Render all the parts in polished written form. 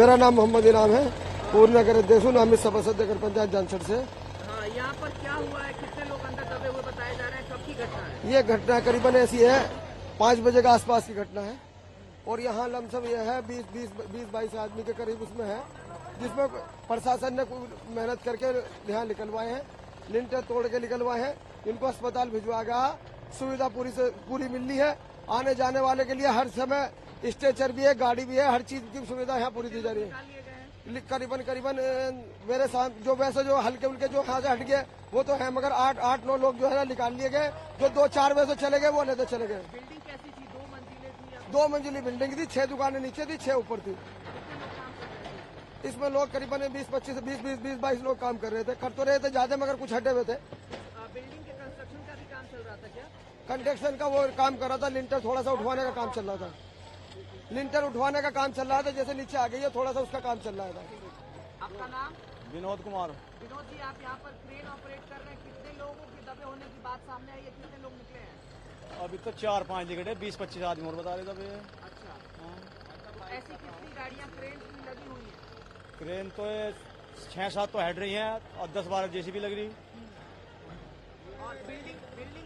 मेरा नाम मोहम्मद इनाम है, पूर्ण नगर अध्यक्ष हूँ, नामित सभासद नगर पंचायत जानसठ से। हाँ, यहाँ पर क्या हुआ है? कितने लोग अंदर दबे हुए बताए जा रहे हैं? कब की घटना है? ये घटना करीबन ऐसी है 5 बजे के आसपास की घटना है और यहाँ लमसम यह है 20-22 आदमी के करीब उसमें है, जिसमें प्रशासन ने मेहनत करके ध्यान निकलवाए हैं, लिंटर तोड़ के निकलवाए हैं, इनको अस्पताल भिजवा गया। सुविधा पूरी मिल रही है। आने जाने वाले के लिए हर समय स्ट्रेचर भी है, गाड़ी भी है, हर चीज की सुविधा यहाँ पूरी दी जा रही है। करीबन मेरे साथ जो वैसे जो हल्के उल्के जो यहाँ से हट गए वो तो है, मगर 8-9 लोग जो है ना निकाल लिए गए। जो 2-4 वैसे चले गए वो लेते चले गए। बिल्डिंग कैसी थी? 2 मंजिलें थी या 2 मंजिली बिल्डिंग थी, 6 दुकानें नीचे थी, 6 ऊपर थी। इसमें लोग करीबन 20-22 लोग काम कर रहे थे, कर तो रहे थे ज्यादा, मगर कुछ हटे हुए थे। बिल्डिंग के कंस्ट्रक्शन का भी काम चल रहा था क्या? कंस्ट्रक्शन का वो काम कर रहा था, लिंटर थोड़ा सा उठवाने का काम चल रहा था। लिंटर उठवाने का काम चल रहा था, जैसे नीचे आ गई है थोड़ा सा उसका काम चल रहा था। आपका नाम? विनोद कुमार। विनोद जी, आप यहाँ पर क्रेन ऑपरेट कर रहे हैं, कितने लोगों के दबे होने की बात सामने आई है? कितने लोग निकले हैं? अभी तो 4-5 निकले, 20-25 आदमी और बता रहे थे अभी। अच्छा, तो ऐसी कितनी गाड़ियाँ क्रेन की लगी हुई हैं? क्रेन तो 6-7 तो हट रही हैं और 10-12 जेसीबी लग रही। और बिल्डिंग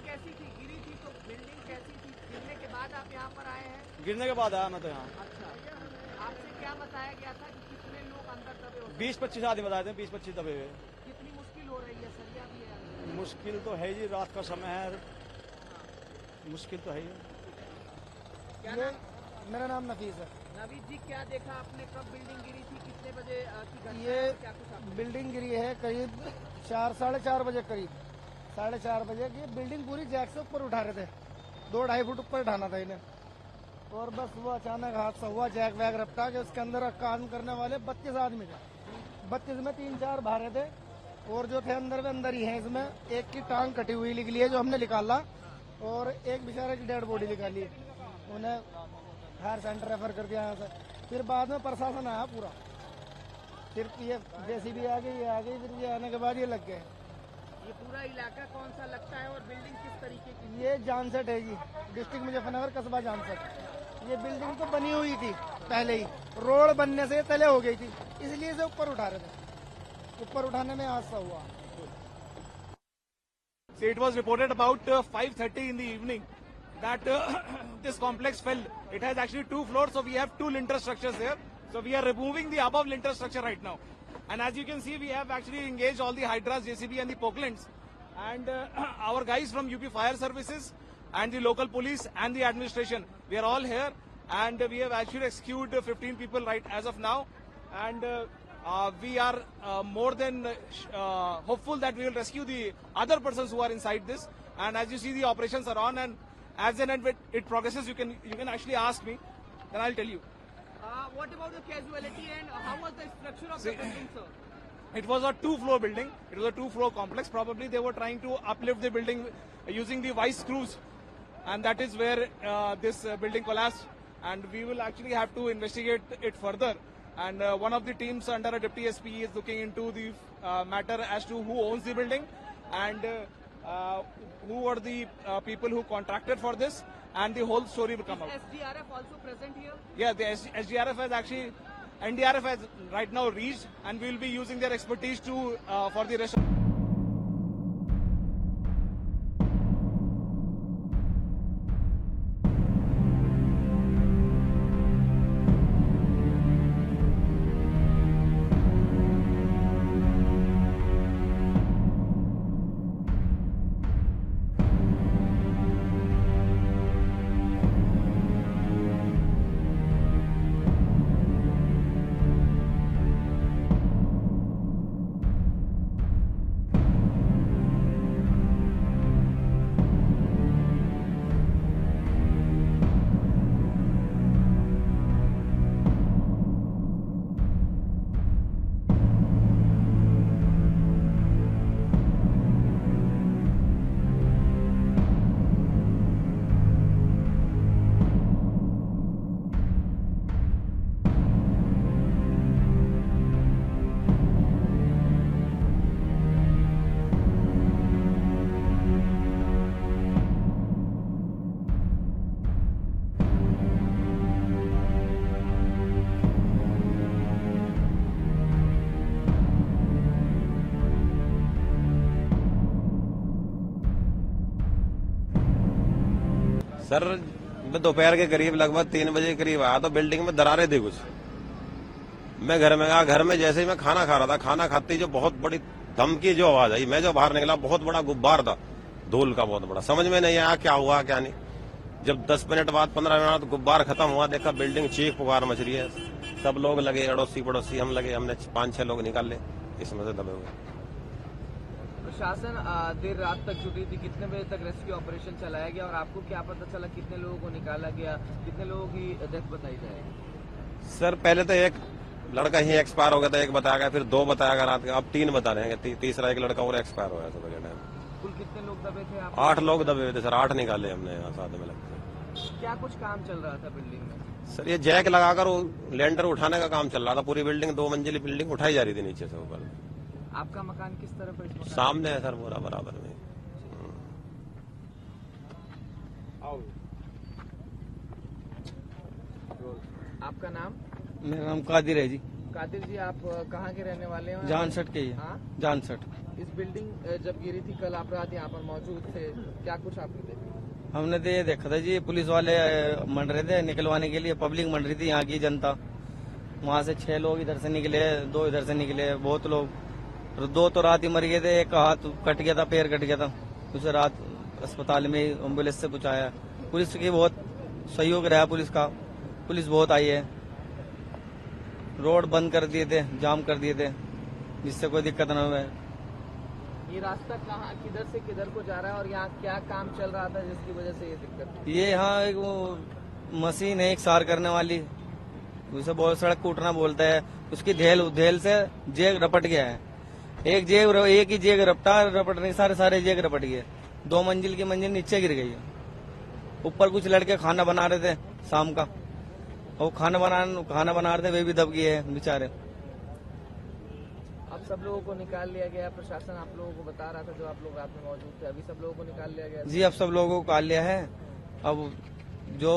कैसी थी? गिरी थी तो बिल्डिंग कैसी थी? गिरने के बाद आप यहाँ पर आए हैं? गिरने के बाद आया मैं तो यहाँ। अच्छा, आपसे क्या बताया गया था कि कितने लोग अंदर दबे हो? 20-25 आदमी बताए थे, 20-25 दबे हुए। कितनी मुश्किल हो रही है? सरिया भी है? मुश्किल तो है जी, रात का समय है, मुश्किल तो है ही। क्या ये नाम? मेरा नाम नफीस है। नवीद जी, क्या देखा आपने? कब बिल्डिंग गिरी थी? कितने बजे की घटना है? ये क्या कुछ आपको? बिल्डिंग गिरी है करीब 4-4:30 बजे करीब 4:30 बजे की। बिल्डिंग पूरी जैक से ऊपर उठा रहे थे, 2-2.5 फुट ऊपर उठाना था इन्हें, और बस वो अचानक हादसा हुआ। जैक वैग रपटा के उसके अंदर काम करने वाले 32 आदमी थे, 32 में 3-4 बाहर थे और जो थे अंदर में अंदर ही हैं। इसमें एक की टांग कटी हुई निकली है जो हमने निकाला, और एक बेचारे की डेड बॉडी निकाली, उन्हें हायर सेंटर रेफर कर दिया यहाँ से। फिर बाद में प्रशासन आया पूरा, फिर ये जेसीबी आ गई, फिर ये आने के बाद ये लग गए। ये पूरा इलाका कौन सा लगता है और बिल्डिंग किस तरीके की? ये जानसठ है जी, डिस्ट्रिक्ट मुजफ्फरनगर, कस्बा जानसठ। ये बिल्डिंग तो बनी हुई थी पहले ही, रोड बनने से तले हो गई थी, इसलिए इसे ऊपर उठा रहे थे। ऊपर उठाने में हादसा हुआ। So it was reported about 5:30 in the evening that this complex fell. It has actually 2 floors, so we have 2 linter structures there. So we are removing the above linter structure right now. And as you can see, we have actually engaged all the hydras, JCB and the Poklins. And our guys from UP Fire Services and the local police and the administration, we are all here. And we have actually rescued 15 people right as of now. And we are more than hopeful that we will rescue the other persons who are inside this. And as you see, the operations are on, and as and when it progresses, you can actually ask me, then I'll tell you. What about the casualty and how was the structure of the building, sir? It was a 2-floor building. It was a 2-floor complex. Probably they were trying to uplift the building using the vice screws, and that is where this building collapsed. And we will actually have to investigate it further. And one of the teams under a deputy SP is looking into the matter as to who owns the building and who were the people who contracted for this, and the whole story will come out. Is SDRF also present here? Yeah, the SDRF has actually, NDRF has right now reached, and we will be using their expertise to for the rest. Sir मैं दोपहर के करीब लगभग 3 बजे के करीब आया तो बिल्डिंग में दरारें थी कुछ। मैं घर में गया, घर में जैसे ही मैं खाना खा रहा था, खाना खाते ही जो बहुत बड़ी धमकी जो आवाज आई, मैं जो बाहर निकला बहुत बड़ा गुब्बार था धूल का, बहुत बड़ा। समझ में नहीं आया क्या हुआ क्या नहीं। जब 10 मिनट बाद 15 मिनट बाद गुब्बार खत्म हुआ, देखा बिल्डिंग चीख पुकार मच रही है। सब लोग लगे, अड़ोसी पड़ोसी हम लगे, हमने 5-6 लोग निकाल ले, इसमें से दबे हुए। प्रशासन देर रात तक जुटी थी, कितने बजे तक रेस्क्यू ऑपरेशन चलाया गया और आपको क्या पता चला कितने लोगों को निकाला गया, कितने लोगों की डेथ बताई जाएगी? सर पहले तो एक लड़का ही एक्सपायर हो गया था, एक बताया गया, फिर 2 बताया गया रात का, अब 3 बता रहे हैं। तीसरा एक लड़का और एक्सपायर हो गया सुबह के टाइम। कुल कितने लोग दबे थे आप? 8 लोग दबे हुए थे सर, 8 निकाले हमने यहाँ साथ में लगते। क्या कुछ काम चल रहा था बिल्डिंग में? सर ये जैक लगाकर वो लेंटर उठाने का काम चल रहा था। पूरी बिल्डिंग 2 मंजिली बिल्डिंग उठाई जा रही थी नीचे से ऊपर। आपका मकान किस तरफ है? इस मकान सामने है सर पूरा बराबर में। आपका नाम? मेरा नाम कादिर है जी। कादिर जी, आप कहाँ के रहने वाले हैं? जानसठ के ही है। हाँ? जानसठ। इस बिल्डिंग जब गिरी थी कल, आप रात यहाँ पर मौजूद थे, क्या कुछ आपने देखा? हमने तो ये देखा था जी, पुलिस वाले मंड रहे थे निकलवाने के लिए, पब्लिक मंड रही थी, यहाँ की जनता। वहाँ से 6 लोग इधर से निकले, 2 इधर से निकले, बहुत लोग। 2 तो रात ही मर गए थे, एक का हाथ कट गया था, पैर कट गया था, उसे रात अस्पताल में एम्बुलेंस से पहुंचाया। पुलिस की बहुत सहयोग रहा, पुलिस बहुत आई है। रोड बंद कर दिए थे, जाम कर दिए थे, जिससे कोई दिक्कत न हुए। ये रास्ता कहाँ, किधर से किधर को जा रहा है और यहाँ क्या काम चल रहा था जिसकी वजह से ये दिक्कत? ये यहाँ एक वो मशीन है, एक सार करने वाली, उसे बहुत सड़क कूटना बोलता है, उसकी धेल से जेग रपट गया है। एक ही जेग रपट नहीं, सारे जेग रपट गए। 2 मंजिल की मंजिल नीचे गिर गई है। ऊपर कुछ लड़के खाना बना रहे थे शाम का, और खाना बना रहे थे, वे भी दब गए हैं बेचारे। अब सब लोगों को निकाल लिया गया? प्रशासन आप लोगों को बता रहा था जो आप लोग रात में मौजूद थे, अभी सब लोगों को निकाल लिया गया? जी अब सब लोगों को निकाल लिया है। अब जो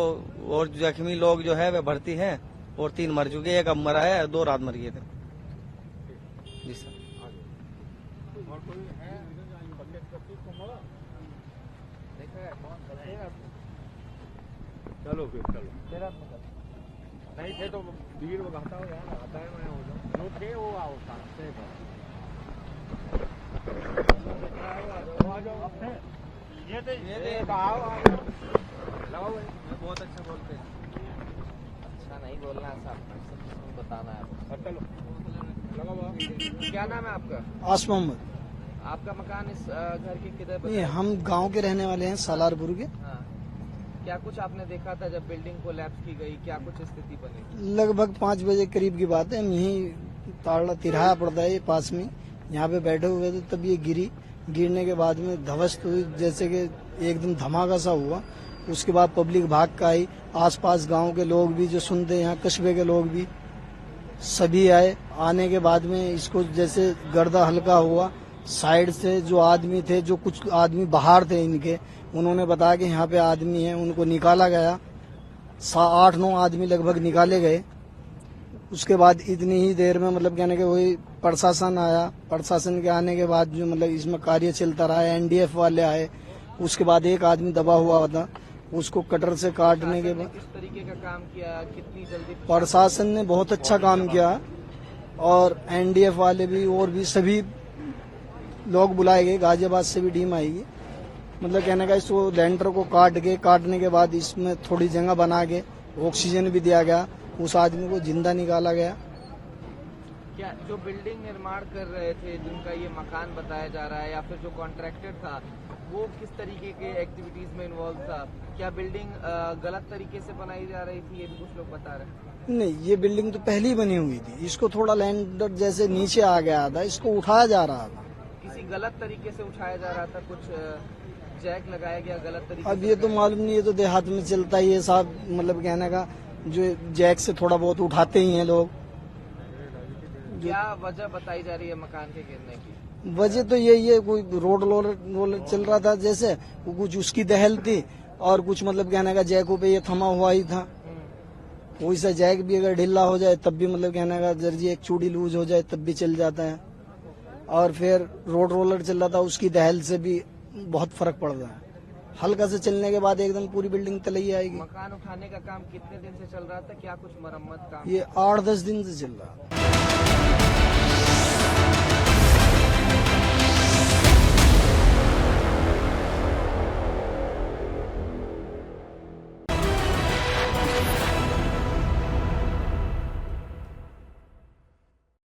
और जख्मी लोग जो है वे भर्ती हैं, और 3 मर चुके, एक अब मरा है, 2 रात मर गए थे। जी सर। चलो फिर चलो, नहीं थे तो भीड़ बताता हूँ यार, आता है मैं हो जाऊँ, जो थे वो आओ साथ ये आओ लगाओ। बहुत अच्छा बोलते हैं। अच्छा नहीं बोलना है साहब, बताना है। चलो लगाओ। क्या नाम है आपका? आस मोहम्मद। आपका मकान इस घर के किधर? ये हम गांव के रहने वाले हैं, सालारपुर के। हाँ। क्या कुछ आपने देखा था जब बिल्डिंग कोलैप्स की गई, क्या कुछ स्थिति बनी? लगभग 5 बजे करीब की बात है। हम यहीं ताड़ा तिराहा पड़ता है पास में, यहाँ पे बैठे हुए थे, तब ये गिरने के बाद में ध्वस्त हुई, जैसे कि एकदम धमाका सा हुआ। उसके बाद पब्लिक भाग कर आई, आसपास गांव के लोग भी जो सुनते, यहाँ कस्बे के लोग भी सभी आए। आने के बाद में इसको जैसे गर्दा हल्का हुआ, साइड से जो आदमी थे, जो कुछ आदमी बाहर थे इनके, उन्होंने बताया कि यहाँ पे आदमी है, उनको निकाला गया। 8-9 आदमी लगभग निकाले गए। उसके बाद इतनी ही देर में मतलब कहने के वही प्रशासन आया। प्रशासन के आने के बाद जो मतलब इसमें कार्य चलता रहा, एनडीएफ वाले आए। उसके बाद एक आदमी दबा हुआ था, उसको कटर से काटने के बाद। किस तरीके का काम किया, कितनी जल्दी? प्रशासन ने बहुत अच्छा काम किया, और एनडीएफ वाले भी और भी सभी लोग बुलाए गए, गाजियाबाद से भी टीम आएगी। मतलब कहने का इसको लेंटर को काटने के बाद इसमें थोड़ी जगह बना के ऑक्सीजन भी दिया गया, उस आदमी को जिंदा निकाला गया। क्या जो बिल्डिंग निर्माण कर रहे थे, जिनका ये मकान बताया जा रहा है, या फिर जो कॉन्ट्रैक्टर था, वो किस तरीके के एक्टिविटीज में इन्वॉल्व था? क्या बिल्डिंग गलत तरीके से बनाई जा रही थी, ये भी कुछ लोग बता रहे हैं? नहीं, ये बिल्डिंग तो पहले ही बनी हुई थी, इसको थोड़ा लैंडर जैसे नीचे आ गया था, इसको उठाया जा रहा था। किसी गलत तरीके से उठाया जा रहा था, कुछ जैक लगाया गया गलत तरीके अब से? ये तो मालूम नहीं, ये तो देहात में चलता ही है साहब। मतलब कहने का जो जैक से थोड़ा बहुत उठाते ही हैं लोग। क्या वजह बताई जा रही है मकान के गिरने की? वजह तो यही है, कोई रोड रोलर चल रहा था, जैसे वो कुछ उसकी दहल थी, और कुछ मतलब कहने का जैकों पे ये थमा हुआ ही था। वैसा जैक भी अगर ढीला हो जाए तब भी मतलब कहने का जर्जी एक चूड़ी लूज हो जाए तब भी चल जाता है। और फिर रोड रोलर चल रहा था, उसकी दहल से भी बहुत फर्क पड़ रहा है। हल्का से चलने के बाद एकदम पूरी बिल्डिंग तलैया आएगी। मकान उठाने का काम कितने दिन से चल रहा था, क्या कुछ मरम्मत काम? ये 8-10 दिन से चल रहा है।